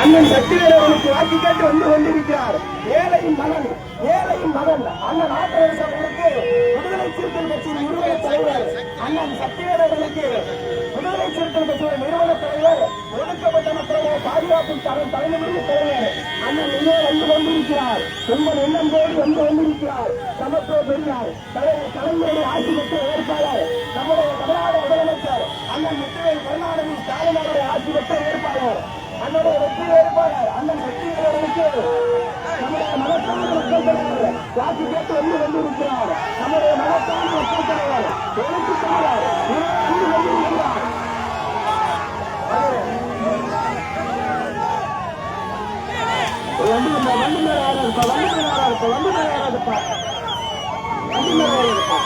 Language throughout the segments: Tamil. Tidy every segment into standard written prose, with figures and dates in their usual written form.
அண்ணன் சக்திவேல் அவர்களுக்கு வாக்கு கேட்டு வந்து கொண்டிருக்கிறார். ஏழையின் மகன் அண்ணன் ஆட்டரசு அவர்களுக்கு விடுதலை சிறுத்தைகள் கட்சியின் நிறுவன தலைவர் அண்ணன் சக்திவேல் அவர்களுக்கு விடுதலை சிறுத்தைகள் கட்சியின் நிறுவன தலைவர் ஒடுக்கப்பட்ட மக்களுடைய பாதுகாப்பு தலைமையுடைய தலைவர் அண்ணன் இதோ வந்து கொண்டிருக்கிறார். உங்கள் எண்ணம் போது வந்து கொண்டிருக்கிறார். சமத்துவ பெரியார் தலைவருடைய ஆட்சி பெற்ற வேட்பாளர் நம்முடைய தமிழ்நாடு முதலமைச்சர் அண்ணன் முத்துவேல் கருணாநிதி ஸ்டாலின் அவருடைய ஆட்சி பெற்ற வேட்பாளர் அண்ணனுடைய வெற்றி வேட்பாளர் அண்ணன் சக்திவேலருக்கு நம்முடைய மனசார்ந்த மக்கள் தலைவர் வாக்கு கேட்டு வந்து கொண்டிருக்கிறார். நம்முடைய மனசார்ந்த மக்கள் தலைவர் எழுத்துக்காரர் வந்து கொண்டிருக்கிறார். வண்டி மேல இருப்பா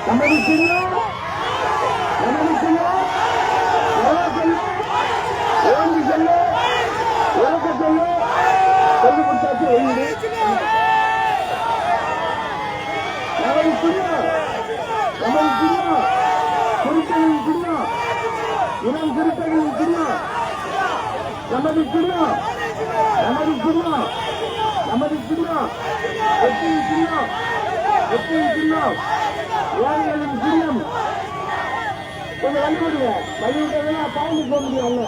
நமது சின்னம் ஓங்கி செல்ல உலக செல்ல சொல்லி கொடுத்தாச்சு. நமது சின்னம் குறித்தலின் சின்னம் இனம் குறித்தலின் சின்னம் நமது சின்னம் வெற்றியின் சின்னம் ஏழைகளின் சின்னம். கொஞ்சம் வந்து கொடுங்க. வழிவிட்டதுன்னா பாய்ந்து போக முடியாது.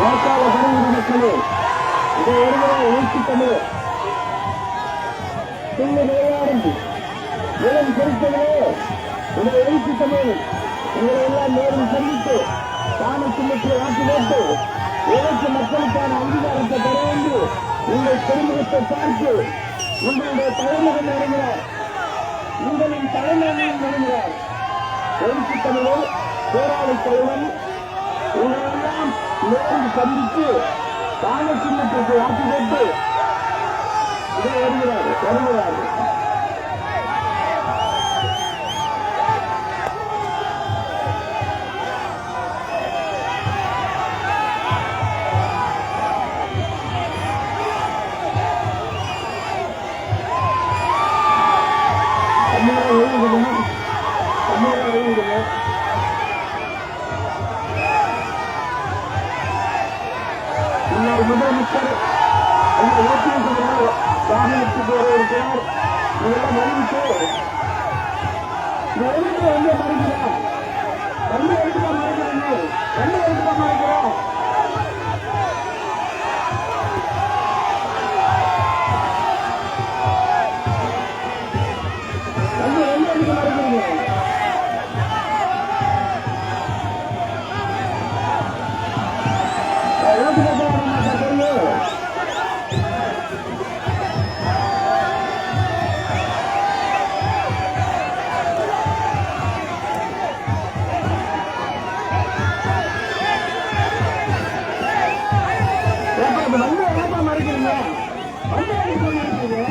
வாக்காள கணித மக்களே, இதை ஒருவரை ஊக்கித்தமிழ் பிள்ளை விளையாடும் இளம் பொருட்களே, இதை எழுச்சித்தமிழ் உங்களை எல்லாம் நேரில் சந்தித்து தானுக்கு முக்கிய வாக்கு கேட்டு இலக்கு மக்களுக்கான அங்கீகாரத்தை பெற வேண்டி உங்கள் திருமுகத்தை பார்த்து உங்களுடைய தலைமகன் வருகிறார். உங்களின் தலைமையும் வருகிறார். எழுச்சித்தமிழர் போராளி தலைவன் உங்களெல்லாம் நேரில் சந்தித்து தான சின்னத்திற்கு வாக்கு கேட்டு இதை வருகிறார். முதலமைச்சர் வாகனத்துக்கு இருக்கிறார். இதெல்லாம் அறிவித்து வந்து மறைக்கிறோம். வந்து எடுத்துக்க மறைக்கிறோம். வந்து எடுத்துக்க மறைக்கிறோம். வந்து எந்த எடுக்க மறைக்கிறீங்க? வந்து வேண்டாம் மறைக்கிறீங்க வந்து மறைக்கிறீங்க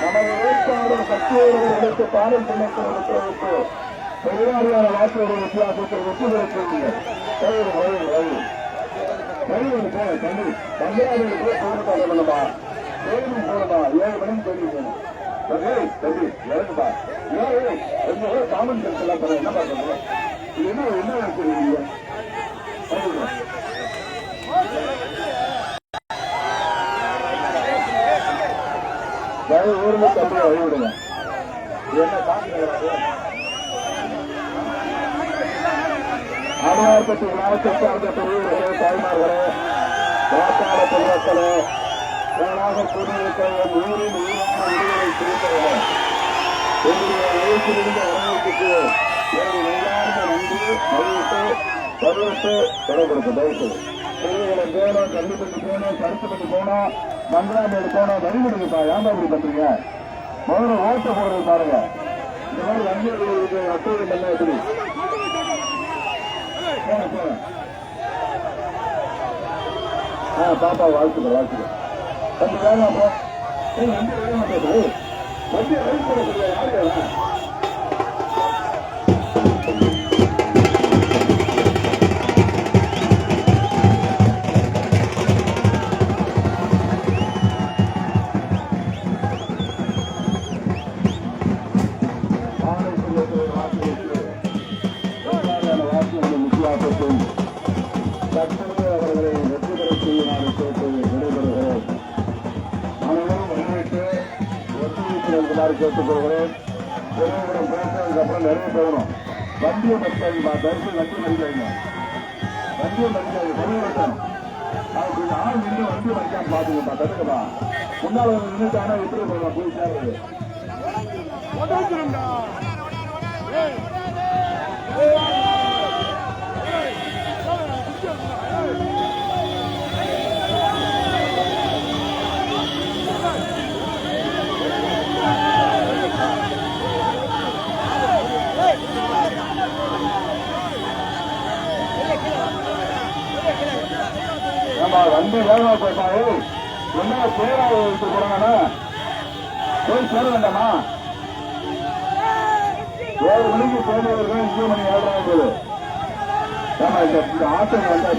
நமது வேட்பாளர் சக்தியோடு பாலம் பிள்ளைக்கு பெருவாரியான வாக்குகளுடைய வித்தியாசத்தில் வெற்றி பெறக்கூடிய தந்திராவிற்கு 7 மணி தெரியும் தம்பி இறங்குப்பா காமன் சென்ஸ் எல்லாம் தர என்ன பண்றது இது என்ன வச்சிருக்கீங்க ஊர்ல தம்பி வழிவிடுங்க என்ன காசு ஆடுவார்பட்டி மாவட்ட சார்ந்த பெரியவர்களே தாய்மார்களே வாக்காள பொதுமக்களே மேலாக கூடியிருக்கிற ஊரின் உயிரான விடுதலை குறித்தவர்களே எங்களுடைய வயசிலிருந்த வரவேற்புக்கு எனது நெல்லார்ந்த நன்றி வரவேற்று தொடர்படுத்த தயவுசெய்து பெரியவர்களை போனோம் கல்விப்பட்டு போனோம் கருத்துப்பட்டு போனோம் மந்திராமேடு போனோம் வழிவிடுங்கப்பா ஏன் இப்படி பண்றீங்க முதல்ல ஓட்ட போடுறது பாருங்க இந்த மாதிரி வண்டிகளுக்கு அட்டூழியம் எல்லாம் எப்படி பாப்பா வாழ்த்துக்கள் கொஞ்சம் வேகம் போ வண்டி வேக மாட்டேது வண்டி ரயில் போட யாரு கேட்டுக்கொள்கிறேன் பேசுறதுக்கு அப்புறம் நிறைய போகணும் வண்டியை மதிக்காதீங்க தயவுசெய்து வண்டி மதிக்காதீங்க வண்டியை மதிக்காது பரிவர்த்தனம் அதுக்கு ஆள் நின்று வண்டியை மதிக்காம பாத்துக்கப்பா தடுக்கமா முன்னாள் நின்றுட்டானா எப்படி போகலாம் போய் சேர்றது வேகமா போட்டாரு என்ன பேரா போறாங்கன்னா போய் சேர வேண்டாமா 7 மணிக்கு போனவர்கள் 2 மணி 7 ஆகுது. ஏமா இந்த ஆட்டம் வந்தா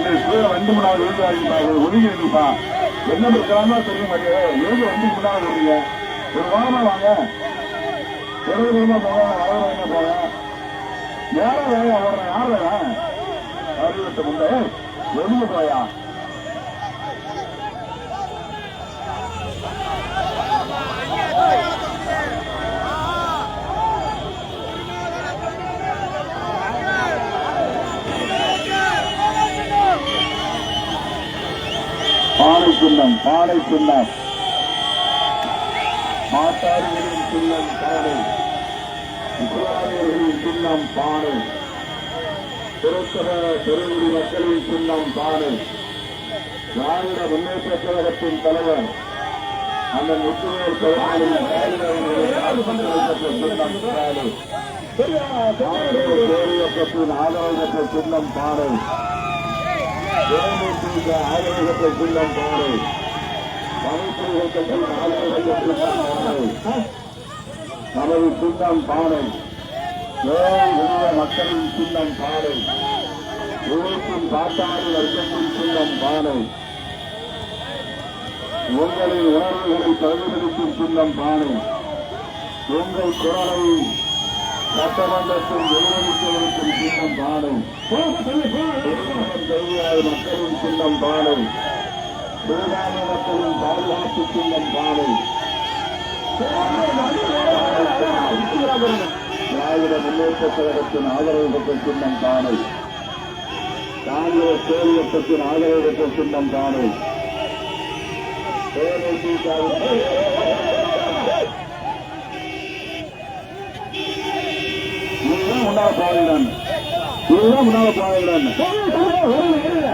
எப்படி வண்டி முன்னாடி ஒதுங்கி இருக்குப்பா. என்ன இருக்காம தெரிய மாட்டேன். எழுந்து வண்டி முன்னாடி வருவீங்க. ஒரு வாரமா வாங்க. 20 போங்க 60 போங்க. யாரும் வேலையா ஓடுறேன் யாரும் அறிவித்த முன்னே வெளியே போயா பானை சின்னம் மாட்டாரிகளின் சின்னம் பானை இஸ்லாமியர்களின் சின்னம் பானை திருத்தக பெருங்குடி மக்களின் சின்னம் பானை திராவிட முன்னேற்ற கழகத்தின் தலைவர் அந்த முத்துவேல் பேரியக்கத்தின் ஆதரவற்ற சின்னம் பானை ஆதரவற்ற சின்னம் பானை நமது சின்னம் பானை மக்களின் சின்னம் பானை உழைக்கும் காட்டாறு வர்க்கத்தின் சின்னம் பானை உங்களின் உணர்வுகளை பிரதிபலிக்கும் சின்னம் பானை உங்கள் குரலை சட்டமன்றத்தில் எதிரொலிக்கும் சின்னம் பானை மக்களின் சின்னம் பானை சிறுபான்மை மக்களின் பாதுகாப்பு சின்னம் பானை திராவிட முன்னேற்ற கழகத்தின் ஆதரவு பெற்ற சின்னம் பானை காங்கிரஸ் பேரியக்கத்தின் ஆதரவு பெற்ற சின்னம் பானை முன்னாள் பாடுகிறான் இதுதான் முன்னாள் பாடுகிறான்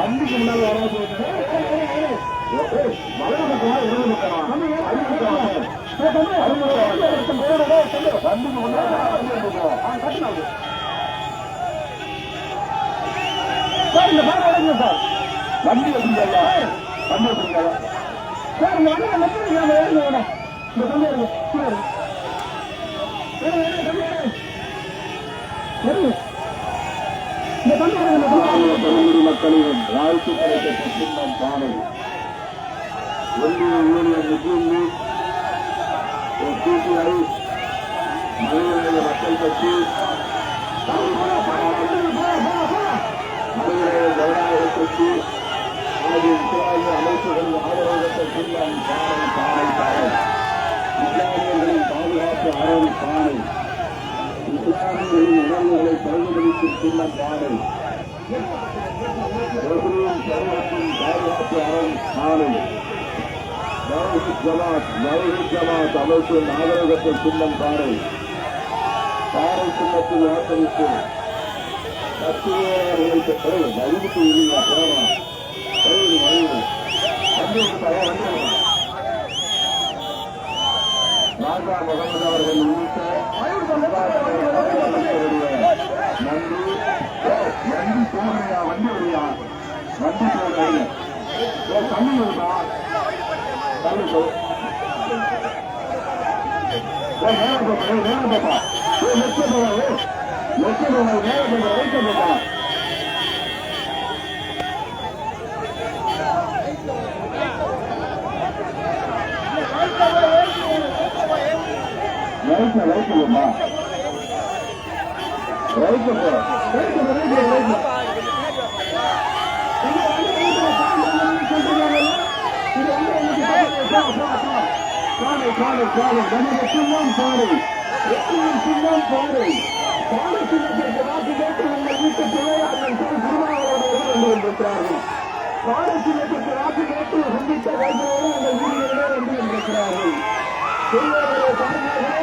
அன்றைக்கு முன்னால் வராது வண்டி வச்சுங்களா வண்டி வச்சுங்களா சார் இந்த வண்டி மக்களின் வாழ்க்கை கிடைத்த சின்னம் பானை ஒன்றிய யூனியன் முஸ்லீம் லீக் சிபிஐ மனிதநேய மக்கள் கட்சி மனிதநேய ஜனநாயக கட்சி ஆகிய இஸ்லாமிய அமைப்புகளின் ஆதரவற்ற சின்னம் பானை பானை பானை இஸ்லாமியர்களின் பாதுகாப்பு அரண் பானை இஸ்லாமியர்களின் உணர்வுகளை பிரதிபலிக்கும் சின்னம் பானை சமூகத்தின் பாதுகாப்பு அரண் பானை ஜமாத் அமைப்பின் ஆதரவற்ற சின்னம் பாறை பாறை சின்னத்தில் வாக்களித்து அறிவித்து போகலாம் ராஜா முகமது அவர்கள் உள்ளிட்ட நன்றி நன்றி போகையா வண்டி வழியா வண்டி போகையா தண்ணி வருதா நமது சின்னம் பாறை சின்னம் பாறை பாறை சின்னத்திற்கு வாக்கு கேட்டு உங்கள் வீட்டு பிள்ளையாளர்கள் வந்திருக்கிறார்கள் பாறை சின்னத்திற்கு வாக்கு கேட்டு சந்தித்த கைகளோடு உங்கள் வீடுகளிலே வந்து கொண்டிருக்கிறார்கள் பெரியவர்களே பாருங்களே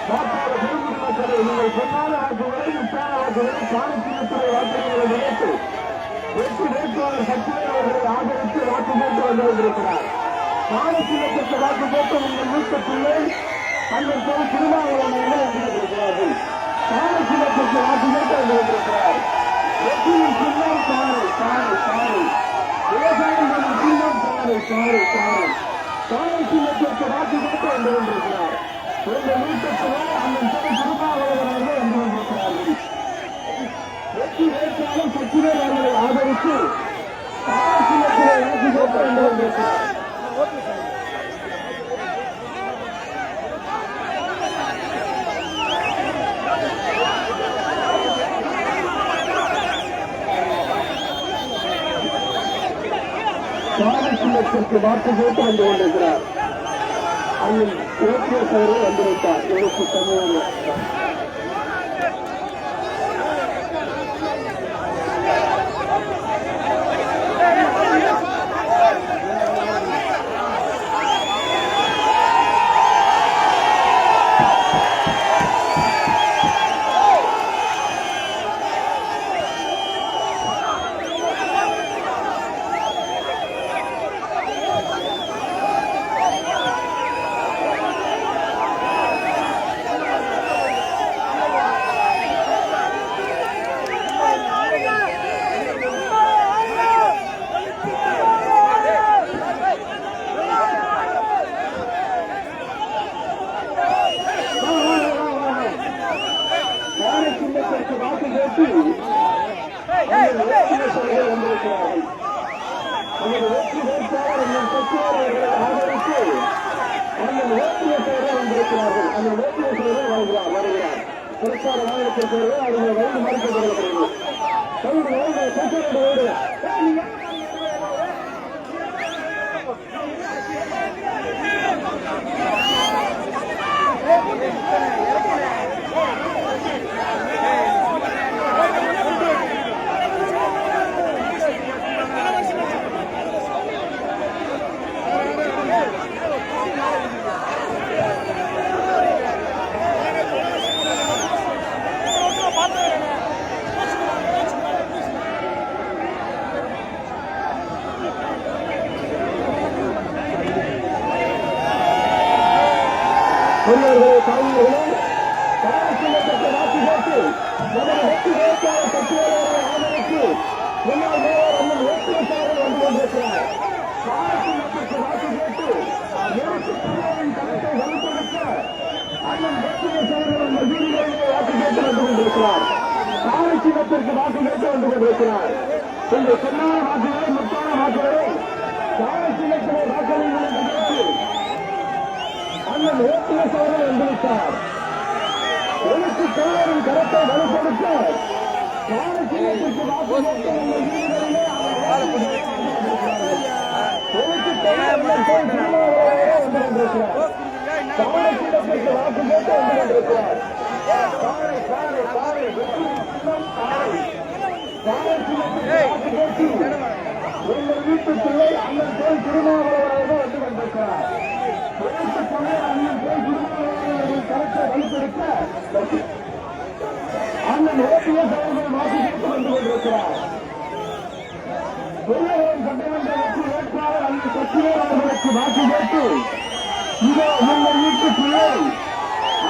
நீங்கள் சொன்னாத வாக்குகளை முத்தான வாக்குகளை காணித்துறை வாக்குகளை நினைத்து வெற்றி வேட்பாளர் சக்திவேல் அவர்களை ஆதரித்து வாக்கு கேட்டு வந்து கொண்டிருக்கிறார். காணிச்சின்னத்திற்கு வாக்கு கேட்டு உங்கள் மூத்த பிள்ளை அந்த திருமாவளவர்கள் எழுதியிருக்கிறார்கள். காணிச்சின்னத்திற்கு வாக்கு கேட்டு வந்து கொண்டிருக்கிறார். வெற்றியின் சின்னம் காணல் காணல் காணல் விவசாயம் சின்னம் காணல் காணல் காணல் காணிச்சின்னத்திற்கு வாக்கு கேட்டு வந்து கொண்டிருக்கிறார். உங்கள் மூத்தத்திலே அந்த திருமாவளவர்கள் வந்து கொண்டிருக்கிறார்கள். வெற்றி வேட்பாளர் சக்திவேல் அவர்களை ஆதரித்து காணிச்சின்னத்திலே வாக்கு கேட்டு வந்து கொண்டிருக்கிறார். காணிச்சின்னத்திற்கு வாக்கு கேட்டு வந்து கொண்டிருக்கிறார். அதில் ஓபிஎஸ் அவர்கள் வந்துவிட்டார். எனக்கு தமிழ் வாக்கு கேட்டு வந்திருக்கிறார்கள். நமது வெற்றி வேட்பாளர் எங்கள் சக்திவேல் அவர்களை ஆதரித்து அந்த ஓபிஎஸ் அவர்கள் வந்திருக்கிறார்கள். அந்த ஓபிஎஸ் அவர்கள் வருகிறார். சிறப்பான மாநிலத்திற்கு அவர்கள் வயது மறுக்கப்படுகிறது. பெரியவர்களே, தாய்மார்களே, காணிச்சின்னத்திற்கு வாக்கு கேட்டு நமது வெற்றி வேட்பாளர் சக்திவேல் அவர்களை ஆதரித்து முன்னாள் மேயர் அண்ணன் ஓபிஎஸ் அவர்கள் வந்து கொண்டிருக்கிறார். காணிச்சின்னத்திற்கு வாக்கு கேட்டு எழுத்து பிள்ளையின் கருத்தை வலுப்படுத்த அண்ணன் ஓபிஎஸ் அவர்கள் அந்த வீடுகளிலே வாக்கு கேட்டு வந்து கொண்டிருக்கிறார். காணிச்சின்னத்திற்கு வாக்கு கேட்டு வந்து கொண்டிருக்கிறார். இந்த சொன்னான வாக்குகளை முத்தான வாக்குகளை காணிச்சின்னத்திலே வாக்களிகளை கேட்டு அண்ணன் ஓபிஎஸ் அவர்கள் வந்துவிட்டார். எழுத்து தலைவரின் கருத்தை வலுப்படுத்த காணிச்சின்னத்திற்கு வாக்கு கேட்டு உங்கள் வீடுகளிலே எழுத்து தலைவர் திருமாவளவர்களே வந்து கொண்டிருக்கிறார். காணிச்சின்னத்திற்கு வாக்கு கேட்டு வந்து கொண்டிருக்கிறார். காணிச்சின்னத்திற்கு வாக்கு கேட்டு உங்கள் வீட்டு பிள்ளை அண்ணன் போல் திருமாவளவர்கள் வந்து கொண்டிருக்கிறார். கருத்தை வலுப்படுத்த அண்ணன் ஓபிஎஸ் அவர்கள் வாக்கு கேட்டு வந்து கொண்டிருக்கிறார். பெரியவரம் சட்டமன்ற வெற்றி வேட்பாளர் அண்ணன் சக்திவேல் அவர்களுக்கு வாக்கு கேட்டு இதோ உங்கள் வீட்டு பிள்ளை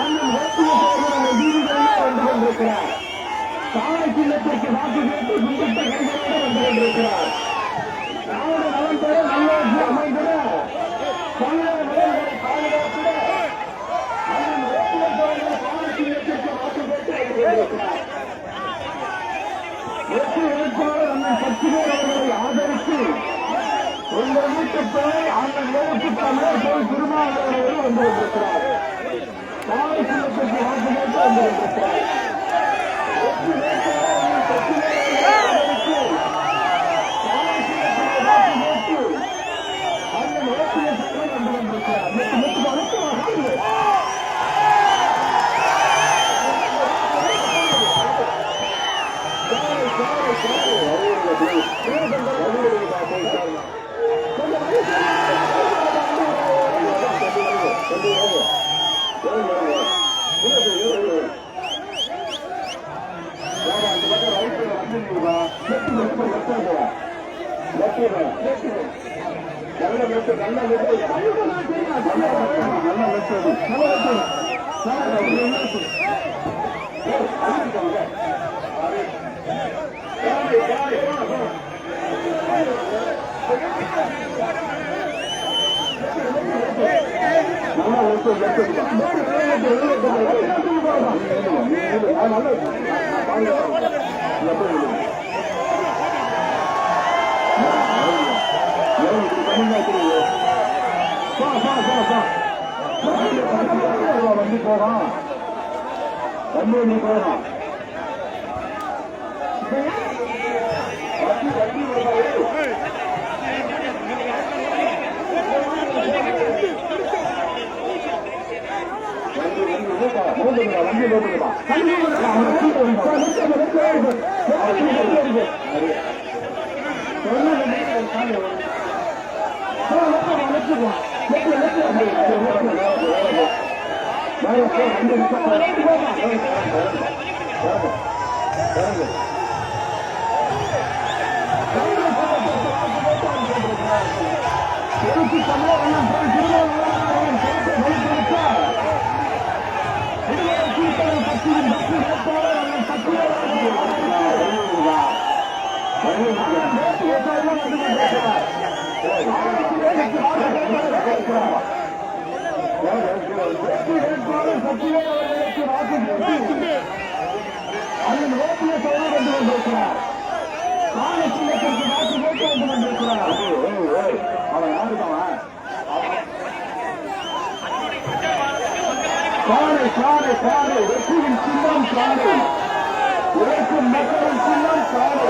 அண்ணன் ஓபிஎஸ் அவர்கள் வீடுகளிலே வந்து கொண்டிருக்கிறார். காணிச்சின்னத்திற்கு வாக்கு கேட்டு கும்பிட்ட கைகளோடு வந்து கொண்டிருக்கிறார். நாடு நலன் பெற நல்லாட்சி அமைந்திட தமிழக நலன்களை பாதுகாத்திட அண்ணன் ஓபிஎஸ் அவர்கள் காணிச்சின்னத்திற்கு வாக்கு கேட்டு வந்து கொண்டிருக்கிறார். வெற்றி வேட்பாளர் அண்ணன் சக்திவேல் அவர்களை ஆதரித்து உங்கள் வீட்டு பிள்ளை அண்ணன் எழுத்து தமிழர் போல் திருமாவளவர்கள் வந்து கொண்டிருக்கிறார். காணிச்சின்னத்திற்கு வாக்கு கேட்டு வந்து கொண்டிருக்கிறார். வெற்றி வேட்பாளர் அண்ணன் சக்திவேல் அவர்களை ஆதரித்து காணிச்சின்னத்திற்கு வாக்கு கேட்டு அண்ணன் ஓபிஎஸ் அவர்கள் வந்து கொண்டிருக்கிறார். முத்து அனுப்புவார்கள். நல்ல வெட்டு நல்ல வெட்டு நல்ல வெட்டு வண்டி போகலாம் வண்டி நீ போகலாம் வண்டி போட்டுருப்பா வெற்றியின் சின்னம் சாலை உழைக்கும் மக்களின் சின்னம் சாலை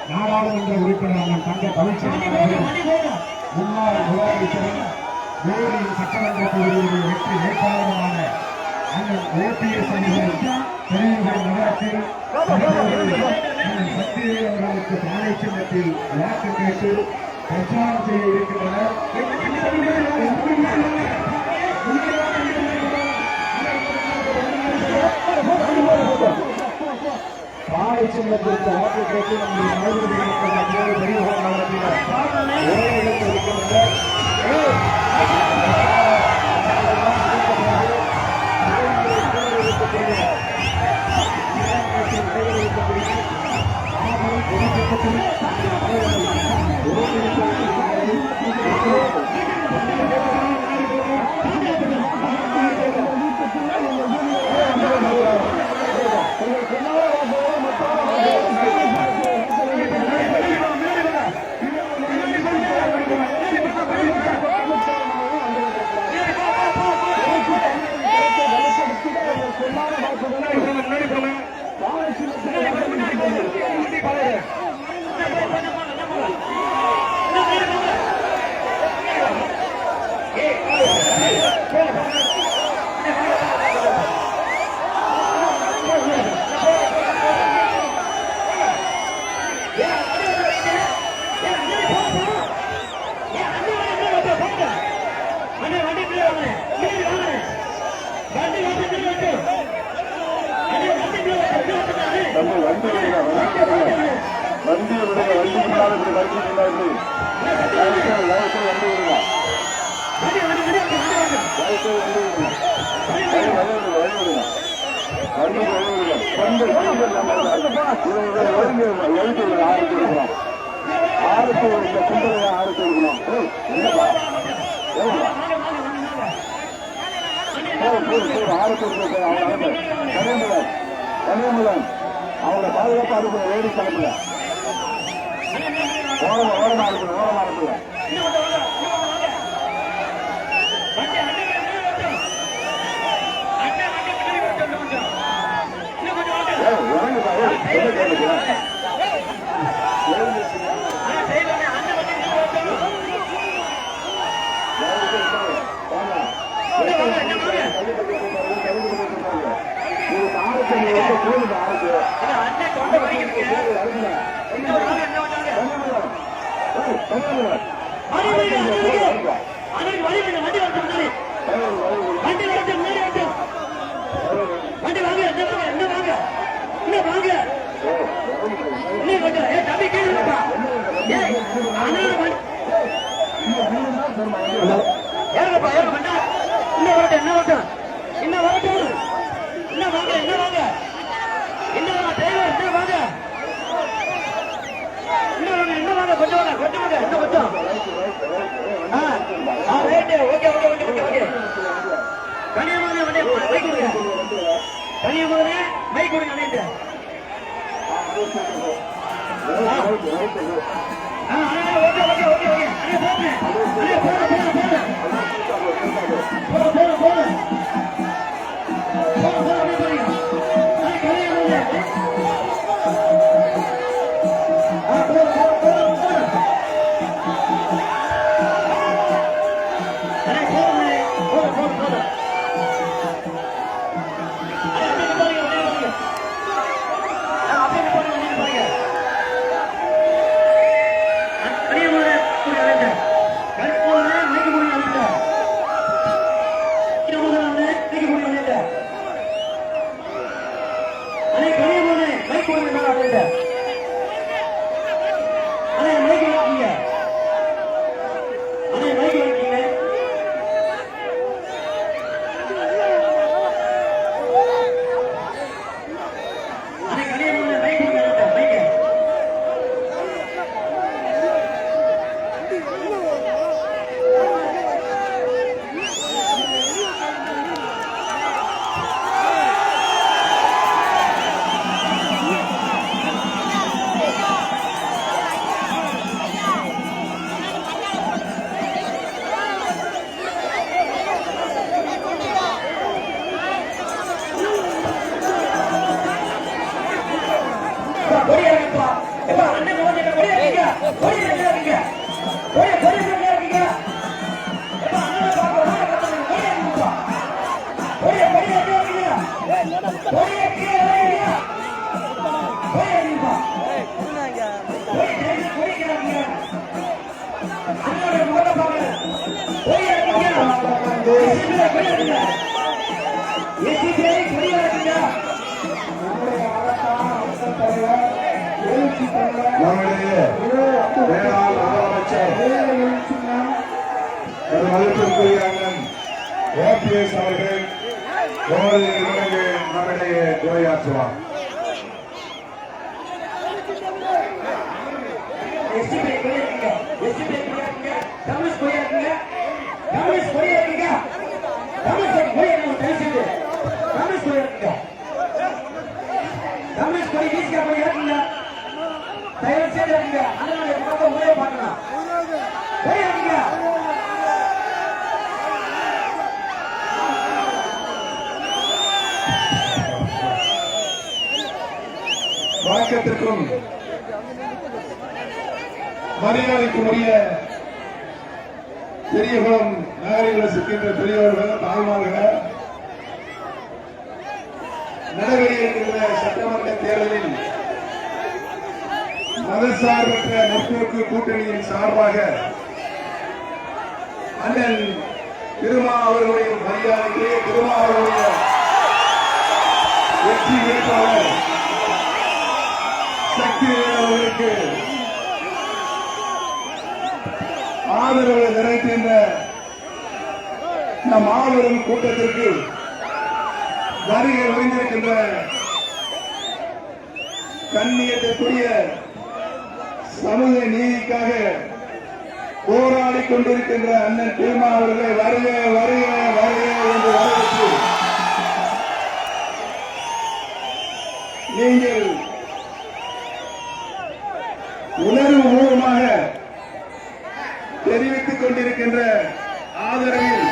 நாடாளுமன்ற உறுப்பினர் தங்க தமிழ்ச்செல்வன் முன்னாள் முதலமைச்சரும் மோடி சட்டமன்ற தொகுதியில் வெற்றி வேட்பாளருமான அண்ணன் ஓபிஎஸ் அவர்கள் பெரியவர் நகரத்தில் சக்திவேல் அவர்களுக்கு பானை சின்னத்தில் வாக்கு கேட்டு பிரச்சாரம் செய்ய இருக்கின்றனர். பானை சின்னத்திற்கு வாக்கு கேட்டு நம்முடைய பெரியவர் நகரத்தில் இருக்கின்றனர். வண்டி விடுங்க வண்டி விடுங்க வண்டி முன்னால இப்படி வண்டி முன்னாடி லைவ் வண்டி விடுங்க ஆறுக்கு இந்த கும்பலையா ஆறுக்கு இருக்கணும் ஆறுக்கு கனியமுடன் அவங்கள பாதுகாப்பு அனுப்புங்க லேடிஸ் அனுப்புங்க ஓரமா அனுப்புங்க நம்முடைய வேளாண் முதலமைச்சர் மதிப்பிற்குரிய அண்ணன் OPS அவர்கள் நம்மிடையே உரையாற்றுவார். வணக்கத்திற்கும் மரியாதைக்கும் உரிய பெரியகுளம் நகரில் வசிக்கின்ற பெரியவர்கள் தாய்மார்கள் நடைபெறுகின்ற சட்டமன்ற தேர்தலில் மதசார்பற்ற முற்போக்கு கூட்டணியின் சார்பாக அண்ணன் திருமா அவர்களுடைய மரியாதைக்கு திருமா அவர்களுடைய வெற்றி வேட்பாளர் சக்திவேல் அவர்களுக்கு ஆதரவு நிறைக்கின்ற இந்த மாபெரும் கூட்டத்திற்கு வருகை புரிந்திருக்கின்ற கண்ணியத்திற்குரிய சமூக நீதிக்காக போராடி கொண்டிருக்கின்ற அண்ணன் தீர்மா அவர்களை வருக வருக வருக என்று வரவேற்று நீங்கள் உணர்வு பூர்வமாக தெரிவித்துக் கொண்டிருக்கின்ற ஆதரவில்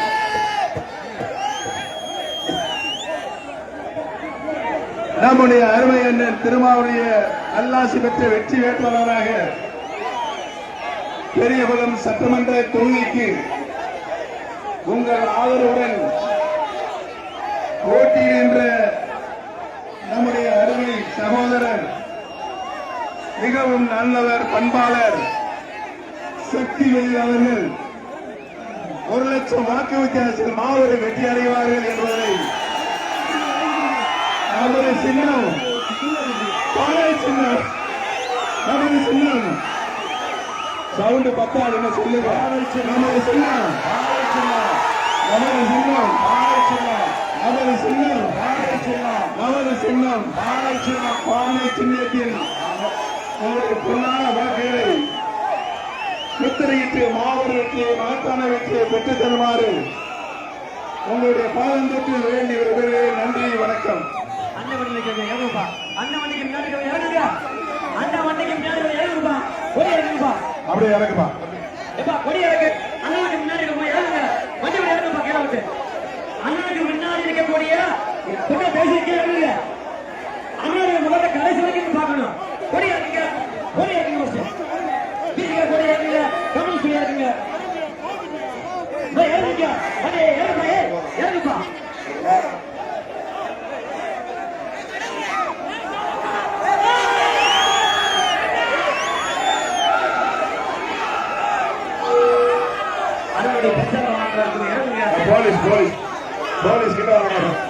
நம்முடைய அருமை அண்ணன் திருமாவுடைய நல்லாசி பெற்ற வெற்றி வேட்பாளராக பெரியகுளம் சட்டமன்ற தொகுதிக்கு உங்கள் ஆதரவுடன் போட்டியிடுகின்ற நம்முடைய அருமை சகோதரர் மிகவும் நல்லவர் பண்பாளர் சக்திவேல் அவர்கள் 1,00,000 வாக்கு வித்தியாசத்தில் மாபெரும் வெற்றி அடைவார்கள் என்பதை நமது சின்னம் பானை சின்னம் நமது சின்னம் சவுண்ட் பத்தாது என்ன சொல்லுங்க நமது சின்னம் நமது சின்னம் நமது சின்னம் நமது சின்னம் பானை சின்னத்தில் உங்களுடைய பொன்னான வாக்குகளை முத்திரையிட்டு மாபெரும் வெற்றியை மகத்தான வெற்றியை பெற்றுத் தருமாறு உங்களுடைய பாதம் தொட்டு வேண்டி வருகிறேன். நன்றி, வணக்கம். அண்ணன் வண்டிக்கு ஏறுப்பா, அண்ணன் வண்டிக்கு முன்னாடி இறங்குங்க, அண்ணன் வண்டிக்கு முன்னாடி ஏறுப்பா, கொடி இறங்குப்பா, அப்படியே இறக்குப்பா, எப்பா கொடி இறக்கு, அண்ணனுக்கு முன்னாடி போய் இறங்குங்க, வண்டி கூட இறங்குப்பா, கீழே விட்டு அண்ணனுக்கு முன்னாடி இருக்கக்கூடிய கொஞ்சம் பேசிக்கே இறங்குங்க, அண்ணனுடைய முகத்தை கடைசி வரைக்கும் பார்க்கணும். கொடி இறங்குங்க, கொடி இறங்குங்க, பீசிக்க கொடி இறங்குங்க, கம்யூனிஸ்ட் கொடி இறங்குங்க, இறங்குங்க, வண்டி இறங்குப்பா, இறங்குப்பா. போலீஸ் கிட்ட வரணும்.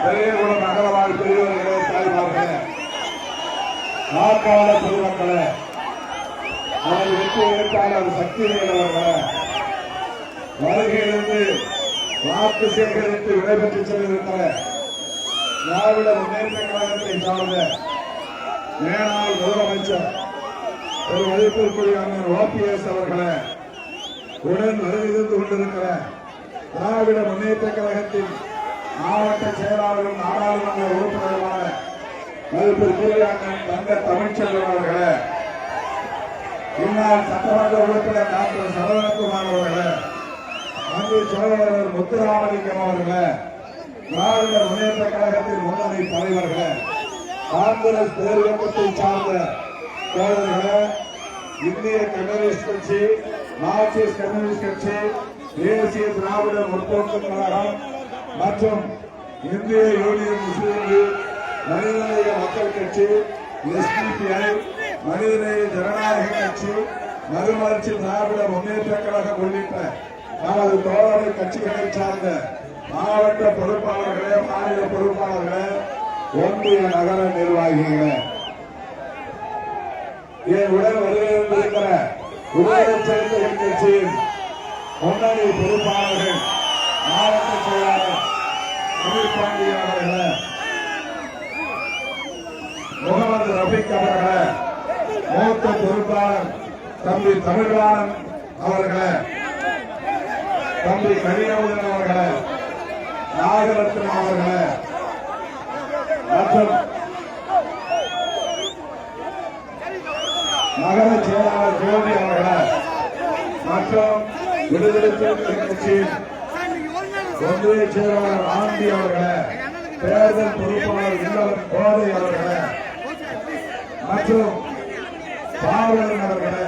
பெரியகுளம் நகரவாழ் பெரியவர்களே, தாய்மார்களே, வாக்காளர் பொதுமக்களே, நமது வெற்றி வேட்பாளர் சக்திவேல் அவர்களே, வருகையிலிருந்து வாக்கு சேகரித்து விடைபெற்று சென்றிருக்கிற திராவிட முன்னேற்ற கழகத்தை சார்ந்த மேலாள் முதலமைச்சர் ஒரு மதிப்பிற்குரிய அண்ணன் OPS அவர்களே, உடன் வருகிறது கொண்டிருக்கிற திராவிட முன்னேற்ற கழகத்தின் மாவட்ட செயலாளரும் நாடாளுமன்ற உறுப்பினருமான மதிப்பிற்குரிய அண்ணன் தங்க தமிழ்ச்செல்வன் அவர்களே, முன்னாள் சட்டமன்ற உறுப்பினர் டாக்டர் சரவணகுமார் அவர்களே, அன்பு சகோதரர் முத்துராமலிங்கம் அவர்களே, திராவிட முன்னேற்ற கழகத்தின் முன்னணி தலைவர்களே, காங்கிரஸ் பேரியக்கத்தை சார்ந்த தோழர்களே, இந்திய கம்யூனிஸ்ட் கட்சி, மார்க்சிஸ்ட் கம்யூனிஸ்ட் கட்சி, தேசிய திராவிட முற்போக்கு கழகம் மற்றும் இந்திய யூனியன் முஸ்லீம் லீக், மனிதநேய மக்கள் கட்சி, SDPI, மனிதநேய ஜனநாயக கட்சி, மறுமலர்ச்சி திராவிட முன்னேற்ற கழகம் உள்ளிட்ட நமது தோழமை கட்சிகளை சார்ந்த மாவட்ட பொறுப்பாளர்களே, மாநில பொறுப்பாளர்களே, ஒன்றிய நகர நிர்வாகிகளே, என் உடன் வருகின்ற உதயச்சேர்த்தல் கட்சியின் முன்னணி பொறுப்பாளர்கள், மாவட்ட செயலாளர் தமிழ்பாண்டியன் அவர்களே, முகமது ரபிக் அவர்களே, மூத்த பொறுப்பாளர் தம்பி தமிழ்வாணன் அவர்களே, தம்பி கனியமுதன் அவர்களே, நாகரத்னம் அவர்களே மற்றும் நகர செயலாளர் ஜோதி அவர்களே, விடுதலை சிறுத்தைகள் கட்சியின் ஒன்றிய செயலாளர் ஆண்டி அவர்களே, தேர்தல் பொறுப்பாளர் இல்லவன் கோதை அவர்களே மற்றும் பாவலன் அவர்களே,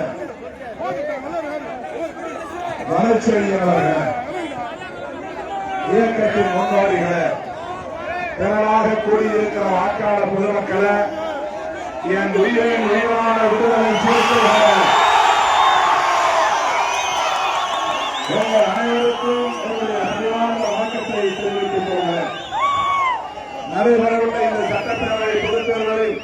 வளர்ச்செழி அவர்களே, இயக்கத்தின் முன்னோடிகளே, திரளாக கூடியிருக்கிற வாக்காளர் பொதுமக்களே, என் உயிரின் உயிரான விடுதலை சிறுத்தைகளே, உங்கள் அனைவருக்கும் என்னுடைய அறிவான வணக்கத்தை தெரிவித்துக் கொள்கிறேன். நடைபெறவுள்ள இந்த சட்டப்பேரவை பொதுத்தேர்தலில்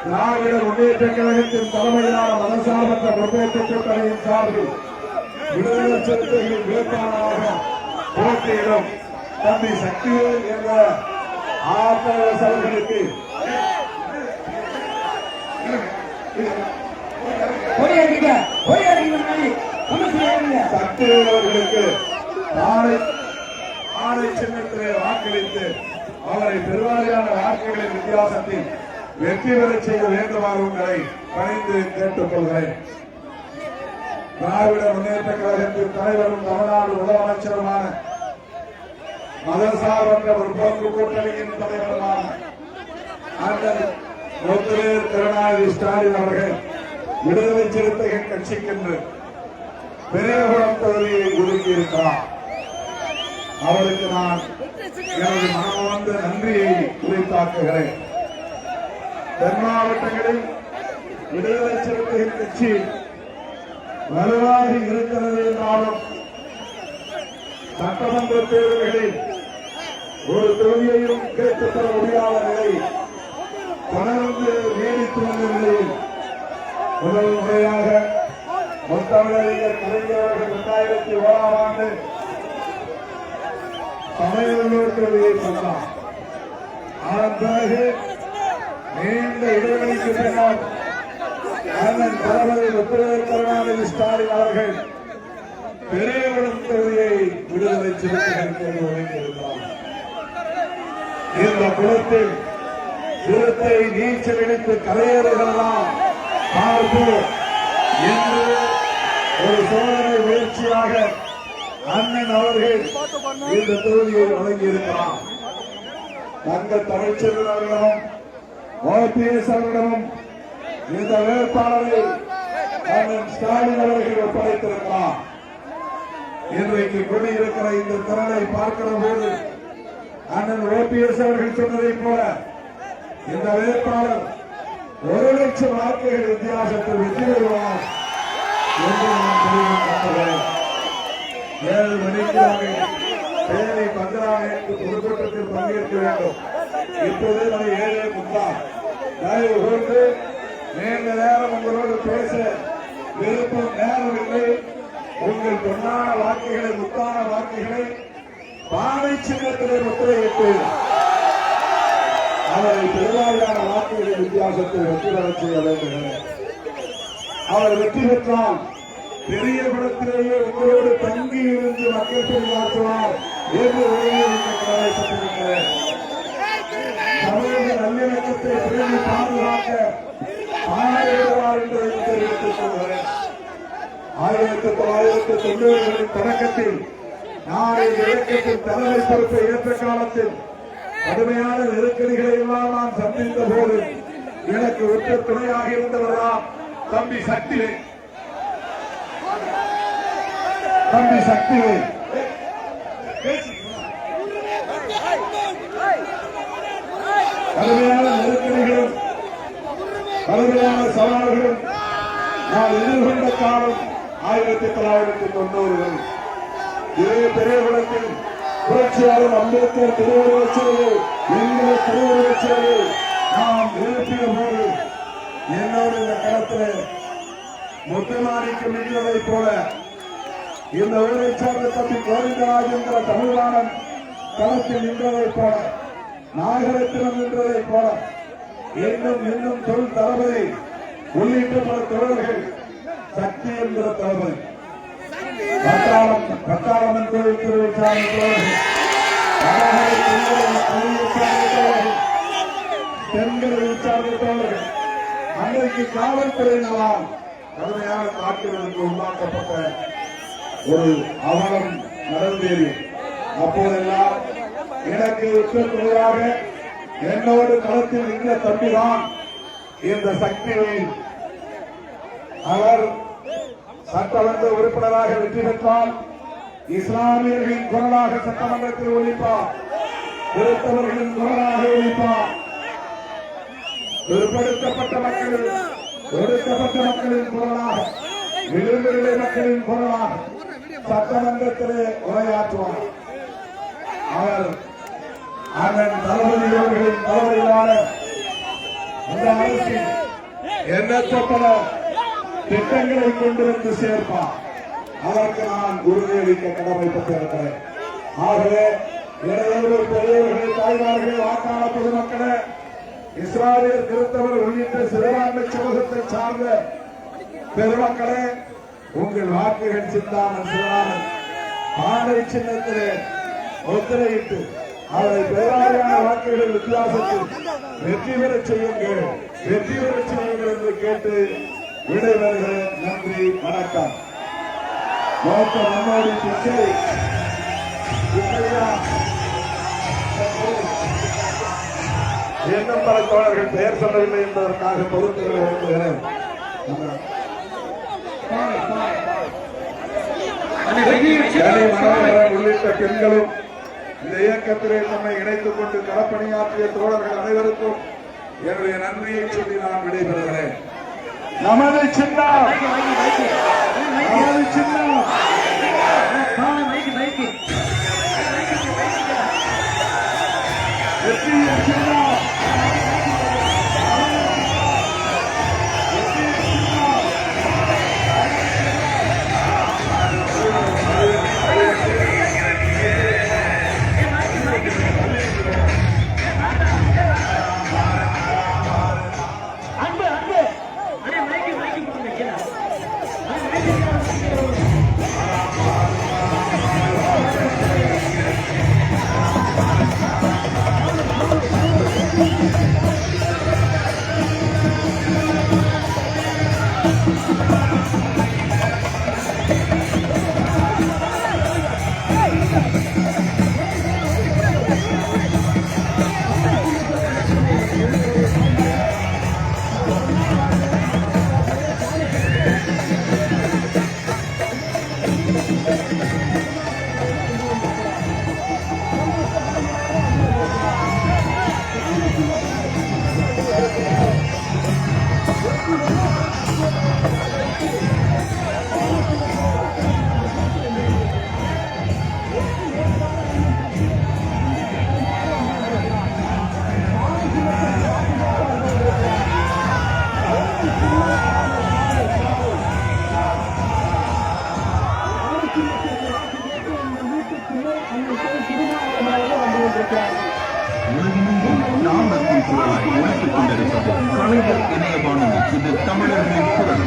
திராவிட முன்னேற்ற கழகத்தின் தலைமையிலான மதசார்பற்ற முற்போக்கு கூட்டணியின் சார்பில் விடுதலை சிறுத்தைகளின் வேட்பாளராக போட்டியிடும் தம்பி சக்திவேல் என்ற ஆர்எஸ் அவர்களுக்கு சக்திவேல் அவர்களுக்கு ஆணை சின்னத்திலே வாக்களித்து அவரை பெருவாரியான வாக்குகளின் வித்தியாசத்தில் வெற்றி பெறச் செய்ய வேண்டுமாறு உங்களை பணிந்து கேட்டுக் கொள்கிறேன். திராவிட முன்னேற்ற கழகத்தின் தலைவரும் தமிழ்நாடு முதலமைச்சருமான மதசார்பற்ற முற்போக்கு கூட்டணியின் தலைவருமான அண்ணன் முத்துவேல் கருணாநிதி ஸ்டாலின் அவர்கள் விடுதலை சிறுத்தைகள் கட்சிக்கென்று பெரியகுளம் தொகுதியை ஒதுக்கியிருக்கிறார். அவருக்கு நான் எனது மனமார்ந்த நன்றியை உரித்தாக்குகிறேன். தென் மாவட்டங்களில் விடுதலை சிறுத்தைகள் கட்சி வலுவாக இருக்கிறது என்றாலும் சட்டமன்ற தேர்தல்களில் ஒரு தொகுதியையும் கேட்டுத் தர முடியாத நிலை தொடர்ந்து நீடித்து வந்த நிலையில் முதல் முறையாக முத்தமிழறிஞர் கலைஞர்கள் 2001ஆம் ஆண்டு சமயநல்லூர் தொகுதியை சொன்னார். அதன் பிறகு நீண்ட இடைவெளிக்கு பின்னர் அண்ணன் தளபதி முத்துவேல் கருணாநிதி ஸ்டாலின் அவர்கள் பெரியகுளம் தொகுதியை விடுதலை சிறுத்தைகளுக்கு ஒதுக்கியிருக்கிறார். இந்த குளத்தில் சிறுத்தை நீச்சல் அடித்து கரையேறுகிறதெல்லாம் பார்ப்போம் என்று ஒரு சோதனை முயற்சியாக அண்ணன் அவர்கள் இந்த தொகுதியை வழங்கியிருக்கிறார். தங்க தமிழ்ச்செல்வன் அவர்களிடமும் ஓபிஎஸ் அவர்களிடமும் இந்த வேட்பாளரை அண்ணன் ஸ்டாலின் அவர்கள் ஒப்படைத்திருக்கிறார். இன்றைக்கு கூடியிருக்கிற இந்த திறனை பார்க்கிற போது அண்ணன் ஓபிஎஸ் அவர்கள் சொன்னதைப் போல இந்த வேட்பாளர் 1,00,000 வாக்குகள் வித்தியாசத்தில் வெற்றி பெறுவார் என்று நான் தெரிவிக்கின்றேன். 7 மணிக்கு தேனி பந்தராமைக்கு பொதுக்கூட்டத்தில் பங்கேற்க வேண்டும். இப்போது மணி 7:30. தயவு கூர்ந்து நீண்ட நேரம் உங்களோடு பேச விருப்பம் நேரமில்லை. உங்கள் பொன்னான வாக்குகளை முத்தான வாக்குகளை பானை சின்னத்திலே முத்திரையிட்டு அவரை பெருவாரியான வாக்குகளின் வித்தியாசத்தில் வெற்றி பெறச் செய்ய வேண்டும். அவர் வெற்றி பெற்றால் பெரிய குளத்திலேயே உங்களோடு தங்கி இருந்து மக்கள் பணியாற்றுவார் என்று உறுதியளிக்கப்பட்டிருக்கிறேன். சமூக நல்லிணக்கத்தை பேணி பாதுகாக்க ஆணையிடுவார் என்று தெரிவித்துக் கொள்கிறேன். 1990களின் தொடக்கத்தில் நான் இந்த இயக்கத்தின் தலைமை பொறுப்பை ஏற்ற காலத்தில் கடுமையான நெருக்கடிகளை எல்லாம் நான் சந்தித்த போது எனக்கு உற்ற துணையாக இருந்தவர்தான் தம்பி சக்திவேல். கடுமையான நெருக்கடிகளும் கடுமையான சவால்களும் நான் எதிர்கொண்ட காலம் 1990கள். இதே பெரியகுளத்தில் புரட்சியாளர் அம்பேத்கர் திருவுருவச்சிலையை எங்களை திருவுருவச்சிலையை நாம் எழுப்பிய போது என்னோடு இந்த களத்தில் முத்துமாரிக்கு நின்றதைப் போல இந்த ஊரை சார்ந்த தம்பி கோவிந்தராஜ் என்ற தமிழ்வாணன் களத்தில் நின்றதைப் போல நாகரத்தினம் நின்றதைப் போல இன்னும் தொழில் தளபதி உள்ளிட்ட பல தோழர்கள் சக்தி என்ற தளபதி பட்டாளமன் கோயில் திருவிழாவை தோழர்கள் தென்களை சார்ந்த தோழர்கள் அன்றைக்கு காவல்துறையினரால் கடுமையான தாக்குதலுக்கு உள்ளாக்கப்பட்ட ஒரு அவலம் நடந்தேறி அப்போதெல்லாம் எனக்கு உத்தரவுயாக என்னோடு களத்தில் நின்ற தம்பிதான் இந்த சக்திவேல். அவர் சட்டமன்ற உறுப்பினராக வெற்றி பெற்றால் இஸ்லாமியர்களின் குரலாக சட்டமன்றத்தில் ஒழிப்பார், கிறிஸ்தவர்களின் குரலாக ஒழிப்பார். பிற்படுத்தப்பட்ட மக்களின் ஒடுக்கப்பட்ட மக்களின் குரலாக, விளிம்பு நிலை மக்களின் குரலாக சட்டமன்றத்திலே உரையாற்றுவார். அவர் அண்ணன் தளபதி அவர்களின் தலைமையிலான அந்த அரசின் எண்ணற்ற பல திட்டங்களை கொண்டு வந்து சேர்ப்பார். அதற்கு நான் உறுதியளிக்க கடமைப்பட்டிருக்கிறேன். ஆகவே இளைஞர்கள், பெரியவர்கள், தாய்மார்கள், வாக்காளர் பொதுமக்களே, இஸ்லாமியர், கிறிஸ்தவர் உள்ளிட்ட சிறுபான்மை சமூகத்தை சார்ந்த பெருமக்களே, உங்கள் வாக்குகள் சிந்தாமல் சிறாமல் பானை சின்னத்திலே ஒத்துழைத்து அவரை பெருவாரியான வாக்குகள் வித்தியாசத்தில் வெற்றி பெறச் செய்யுங்கள், வெற்றி பெறச் செய்யுங்கள் என்று கேட்டு விடைபெறுகிறேன். நன்றி, வணக்கம். நம்மோடு இன்னும் பல தோழர்கள் பெயர் சொல்லவில்லை என்பதற்காக பொறுத்துகளை விரும்புகிறேன். உள்ளிட்ட பெண்களும் இந்த இயக்கத்திலே தம்மை இணைத்துக் கொண்டு களப்பணியாற்றிய தோழர்கள் அனைவருக்கும் என்னுடைய நன்றியை சொல்லி நான் விடைபெறுகிறேன். நமது சின்னம், நமது சின்னம் வெற்றியின் சின்னம். கலைஞர் இணைய வானொலி, இது தமிழர்களின் குரல்.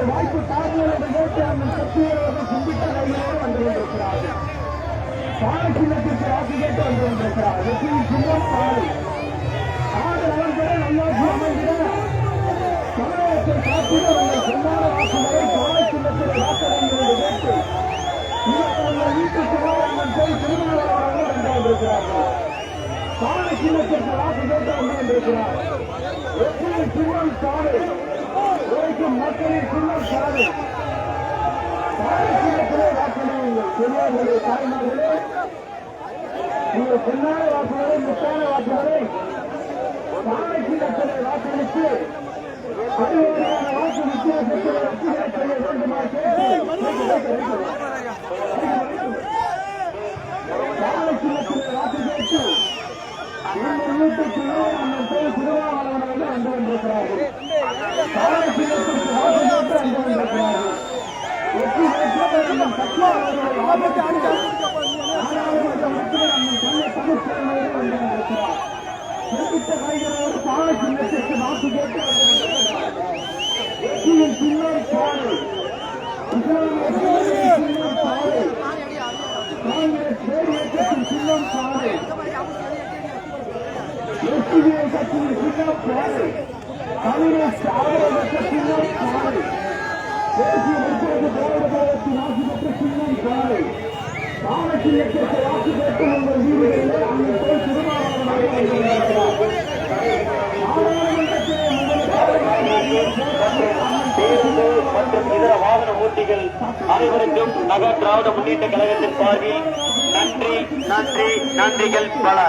வாய்ப்பு பானை சின்னத்திற்கு வாக்கு கேட்டு வந்து கொண்டிருக்கிறார். வெற்றியின் சின்னம் பானை. நாடு நலன்பெற நல்லாட்சி அமைந்திட தமிழகத்தை காத்திட உங்கள் சொன்னான வாக்குகளை பானை சின்னத்தில் வாக்களிங்கள் என்று கேட்டு உங்கள் வீட்டுக்கு போய் திருமணம் வந்து கொண்டிருக்கிறார்கள். பானை சின்னத்திற்கு வாக்கு கேட்டு வந்து கொண்டிருக்கிறார். வெற்றியின் சின்னம் பானை. உழைக்கும் மக்களின் சின்னம் பானை. பானை சின்னத்திலே வாக்களியுங்கள். பெரியார்களே, தாய்மார்களே, நீங்கள் பொன்னான வாக்குகளை, முத்தான வாக்குகளை பானை சின்னத்திலே வாக்களித்து அறுபதான வாக்கு வித்தியாசத்தில் வெற்றிகளை செய்ய வேண்டுமா கேட்டு பானை சின்னத்திலே வாக்கு கேட்டு உங்கள் வீட்டுக்குள்ளே அந்த பேர் திருவாவளவர்கள் வந்து கொண்டிருக்கிறார்கள். பானை சின்னத்திற்கு வாக்கு கேட்டு வந்து கொண்டிருக்கிறார்கள். வெற்றி பெற்ற சத்தியாளர்களை ஆபத்து நாடாளுமன்ற மக்கள் அந்த தன்னை தமிழ்ச்சேர்மையை வந்து கொண்டிருக்கிறார். குறிப்பிட்ட கைகளோடு பானை சின்னத்திற்கு வாக்கு கேட்டு வந்து கொண்டிருக்கிறார்கள். வெற்றியின் சின்னம் பானை. இஸ்லாமிய சின்னம் பானை. காங்கிரஸ் பேர் இயக்கத்தின் சின்னம் பானை. எஸ்டிபிஐ கட்சியின் சின்னம் பானை. கம்யூனிஸ்ட் ஆதரவற்ற சின்னம் பானை. தேசிய முற்போக்கு திராவிட கழகத்தின் ஆட்சி பெற்ற சின்னம் பானை. பானை சின்னத்திற்கு வாக்கு கேட்டு உங்கள் வீடுகளிலே அங்கே போய் திருமாவளவனாக வந்திருக்கிறார். பேருந்து மற்றும் இதர வாகன ஓட்டிகள் அனைவருக்கும் நகர் திராவிட முன்னேற்ற கழகத்தின் சார்பில் நன்றி நன்றி நன்றிகள் பல.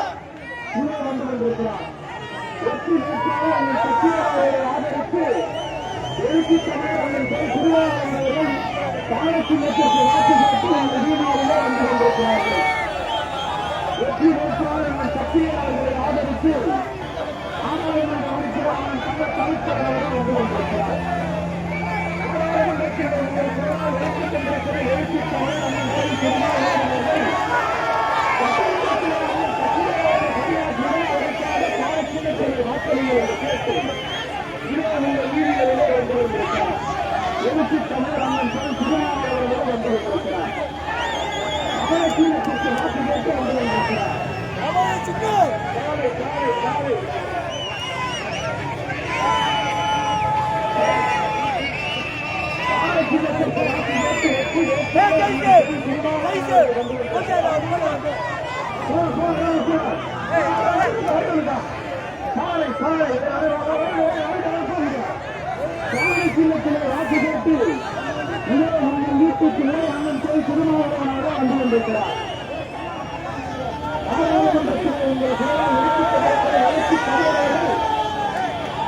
வெற்றி வேட்பாளர் அந்த சத்தியாளர்களை ஆதரித்து எழுச்சி தமிழர்கள் திருவாரூரிலும் பானை சின்னத்திற்கு வாக்கு கேட்டு உங்கள் வீடுகளிலே வந்து கொண்டிருக்கிறார்கள். வெற்றி வேட்பாளர் அந்த சத்தியாளர்களை ஆதரித்து நாடாளுமன்ற உறுப்பினர் தங்க தமிழ்ச்சேர்மையை வந்து கொண்டிருக்கிறார். நாடாளுமன்றத்தில் உங்கள் குரலால் விளக்கிக் கொண்டிருக்கிற எழுச்சி தமிழர்கள் திருவாரூரில் வாக்களிகள் என்று கேட்டு உங்கள் வீடுகளிலே வந்து கொண்டிருக்கிறார். எழுச்சி தமிழ் திருமாவளவர்களே வந்து கொண்டிருக்கிறார். அவலட்சணத்திற்கு வாக்கு கேட்டு வந்து கொண்டிருக்கிறார். அவலட்சணத்திற்கு வாக்கு கேட்டு சின்னத்திலே வாக்கு கேட்டு உங்கள் வீட்டுக்குள்ளே அண்ணன் போய் திருமாவளவனாக வந்து கொண்டிருக்கிறார். நாடாளுமன்றத்தில் உங்கள் குரலால் எழுச்சி தலைவர்கள்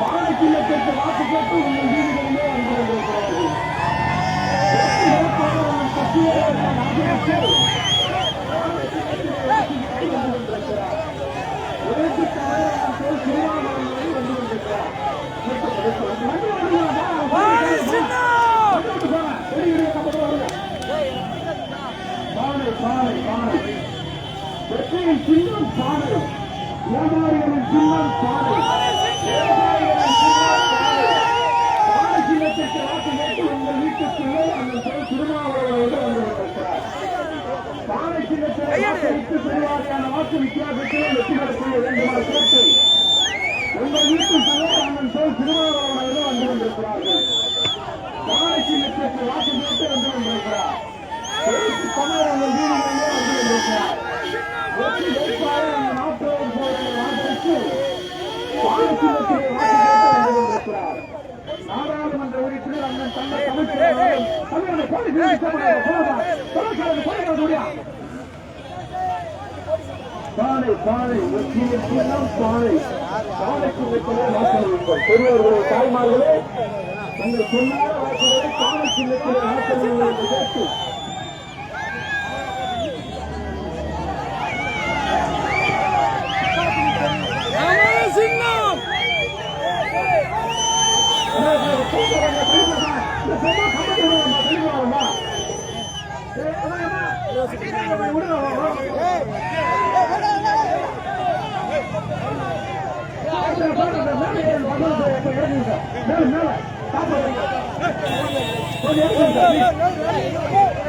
பானை சின்னத்திற்கு வாக்கு கேட்டு உங்கள் வீடுகளிலே வந்து கொண்டிருக்கிறார்கள். வெற்றியின் சின்னம் பானை. வியாபாரிகளின் சின்னம் பானை. பானை சின்னத்திற்கு வாக்கு கேட்டு உங்கள் வீட்டுக்குள்ளே அந்த திருமாவளவர்கள் வந்து கொண்டிருக்கிறார். பானை சின்னத்தை வாக்களித்து பெருவாரியான வாக்கு வித்தியாசத்திலே வெற்றி பெற செய்ய வேண்டுமா கேட்டு உங்கள் வீட்டுக்குள்ளே அண்ணன் போய் திருமாவளவர்கள் வந்து கொண்டிருக்கிறார்கள். பானை சின்னத்திற்கு வாக்கு கேட்டு வந்து கொண்டிருக்கிறார். தமிழர் உங்கள் வீடுகளிலே வந்து கொண்டிருக்கிறார். வெற்றி வேட்பாளர் அந்த நாட்டோர் போர்களை ஆதரித்து பானை சின்னத்திலே வாக்கு கேட்டு வந்து கொண்டிருக்கிறார். நாடாளுமன்ற உறுப்பினர் அண்ணன் தங்க தமிழ்ச்சேர்மையை பானை பானை வெற்றியின் சின்னம் பானை. பானைக்கு வைப்பதே வாக்களியுங்கள். பெரியவர்களே, தாய்மார்களே, உங்கள் சொன்னார வாக்குகளை பானை சின்னத்திலே வாக்களியுங்கள் என்று கேட்டு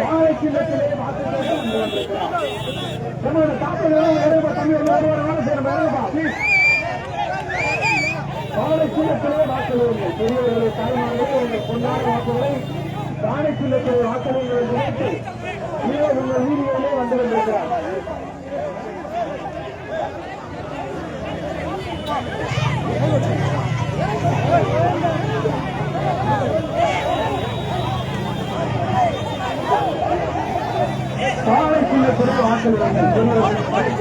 பானை சின்னத்திலே வாக்கு நம்மளோட தாக்கல் தம்பி வேலை செய்யணும் வேலைப்பா ப்ளீஸ். காலை சின்னத்திலே வாக்களியுங்கள். பெரியவர்களை தாய்மார்களே உங்கள் பொன்னான வாக்குகளை காலை சின்னத்திலே வாக்களியுங்கள் நினைத்து உங்கள் வீதிகளிலே வந்து கொண்டிருக்கிறார். காலை சின்னத்திலே வாக்களியுங்கள்.